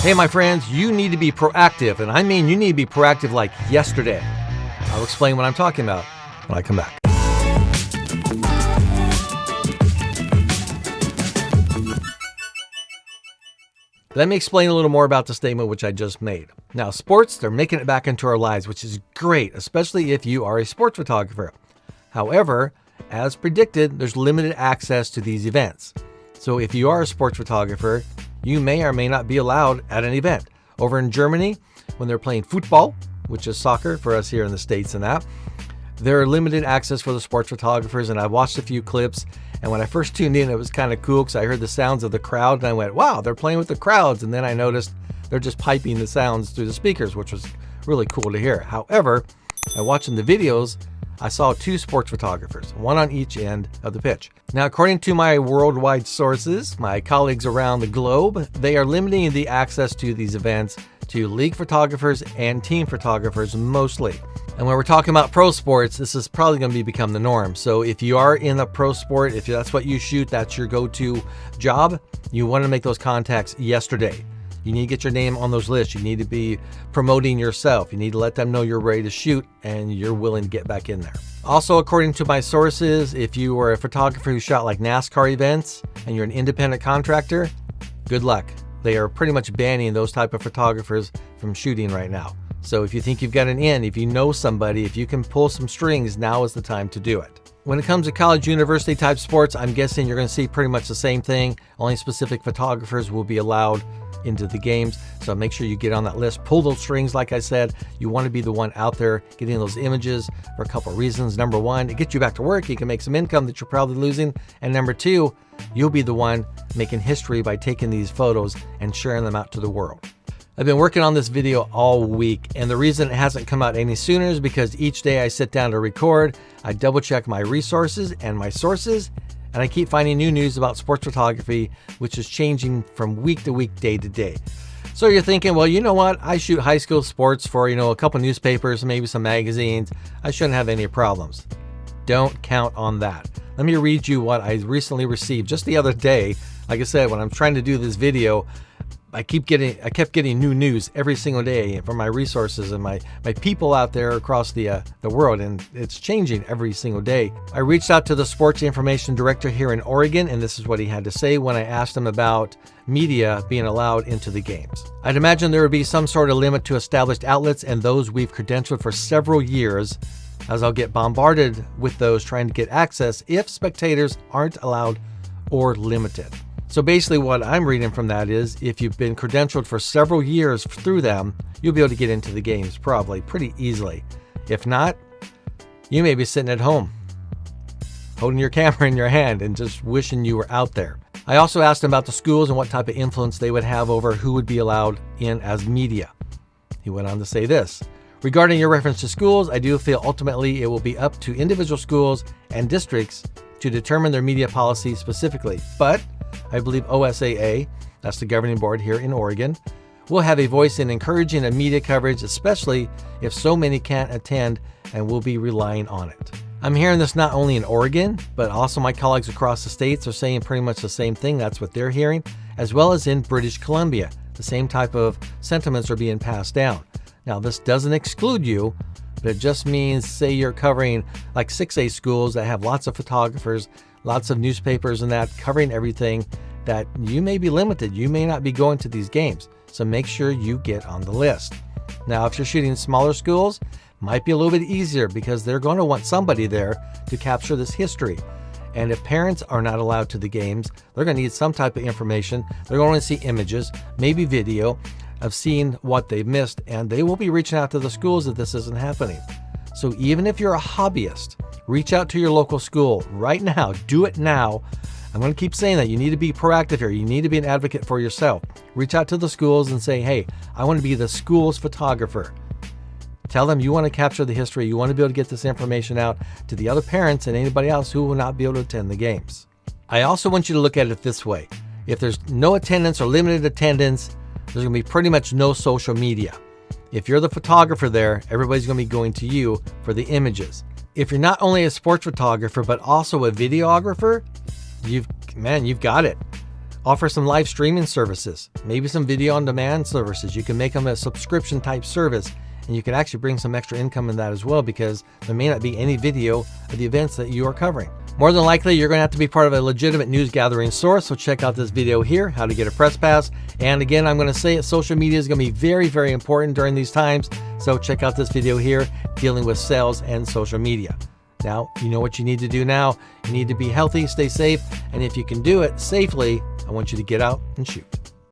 Hey, my friends, you need to be proactive, and I mean you need to be proactive like yesterday. I'll explain what I'm talking about when I come back. Let me explain a little more about the statement which I just made. Now, sports, they're making it back into our lives, which is great, especially if you are a sports photographer. However, as predicted, there's limited access to these events. So if you are a sports photographer, you may or may not be allowed at an event. Over in Germany, when they're playing football, which is soccer for us here in the States and that, there are limited access for the sports photographers, and I watched a few clips, and when I first tuned in, it was kind of cool because I heard the sounds of the crowd, and I went, wow, they're playing with the crowds, and then I noticed they're just piping the sounds through the speakers, which was really cool to hear. However, watching the videos, I saw two sports photographers, one on each end of the pitch. Now, according to my worldwide sources, my colleagues around the globe, they are limiting the access to these events to league photographers and team photographers mostly. And when we're talking about pro sports, this is probably going to become the norm. So if you are in a pro sport, if that's what you shoot, that's your go-to job, you want to make those contacts yesterday. You need to get your name on those lists. You need to be promoting yourself. You need to let them know you're ready to shoot and you're willing to get back in there. Also, according to my sources, if you are a photographer who shot like NASCAR events and you're an independent contractor, good luck. They are pretty much banning those type of photographers from shooting right now. So if you think you've got an in, if you know somebody, if you can pull some strings, now is the time to do it. When it comes to college, university type sports, I'm guessing you're going to see pretty much the same thing. Only specific photographers will be allowed into the games. So make sure you get on that list, pull those strings. Like I said, you want to be the one out there getting those images for a couple of reasons. Number one, it gets you back to work. You can make some income that you're probably losing. And number two, you'll be the one making history by taking these photos and sharing them out to the world. I've been working on this video all week, and the reason it hasn't come out any sooner is because each day I sit down to record, I double check my resources and my sources, and I keep finding new news about sports photography, which is changing from week to week, day to day. So you're thinking, well, you know what? I shoot high school sports for, a couple newspapers, maybe some magazines. I shouldn't have any problems. Don't count on that. Let me read you what I recently received just the other day. Like I said, when I'm trying to do this video, I kept getting new news every single day from my resources and my people out there across the world, and it's changing every single day. I reached out to the sports information director here in Oregon, and this is what he had to say when I asked him about media being allowed into the games. I'd imagine there would be some sort of limit to established outlets and those we've credentialed for several years, as I'll get bombarded with those trying to get access if spectators aren't allowed or limited. So basically what I'm reading from that is if you've been credentialed for several years through them, you'll be able to get into the games probably pretty easily. If not, you may be sitting at home, holding your camera in your hand and just wishing you were out there. I also asked him about the schools and what type of influence they would have over who would be allowed in as media. He went on to say this: regarding your reference to schools, I do feel ultimately it will be up to individual schools and districts to determine their media policy specifically. But I believe OSAA, that's the governing board here in Oregon, will have a voice in encouraging a media coverage, especially if so many can't attend and will be relying on it. I'm hearing this not only in Oregon, but also my colleagues across the states are saying pretty much the same thing. That's what they're hearing, as well as in British Columbia. The same type of sentiments are being passed down. Now, this doesn't exclude you, but it just means, say you're covering like 6A schools that have lots of photographers, lots of newspapers and that covering everything, that you may be limited. You may not be going to these games. So make sure you get on the list. Now, if you're shooting smaller schools, might be a little bit easier because they're going to want somebody there to capture this history. And if parents are not allowed to the games, they're going to need some type of information. They're going to see images, maybe video of seeing what they've missed, and they will be reaching out to the schools if this isn't happening. So even if you're a hobbyist, reach out to your local school right now. Do it now. I'm going to keep saying that. You need to be proactive here. You need to be an advocate for yourself. Reach out to the schools and say, hey, I want to be the school's photographer. Tell them you want to capture the history. You want to be able to get this information out to the other parents and anybody else who will not be able to attend the games. I also want you to look at it this way. If there's no attendance or limited attendance, there's going to be pretty much no social media. If you're the photographer there, everybody's going to be going to you for the images. If you're not only a sports photographer, but also a videographer, you've got it. Offer some live streaming services, maybe some video on demand services. You can make them a subscription type service, and you can actually bring some extra income in that as well, because there may not be any video of the events that you are covering. More than likely, you're going to have to be part of a legitimate news gathering source. So check out this video here, how to get a press pass. And again, I'm going to say it, social media is going to be very, very important during these times. So check out this video here, dealing with sales and social media. Now, you know what you need to do now. You need to be healthy, stay safe, and if you can do it safely, I want you to get out and shoot.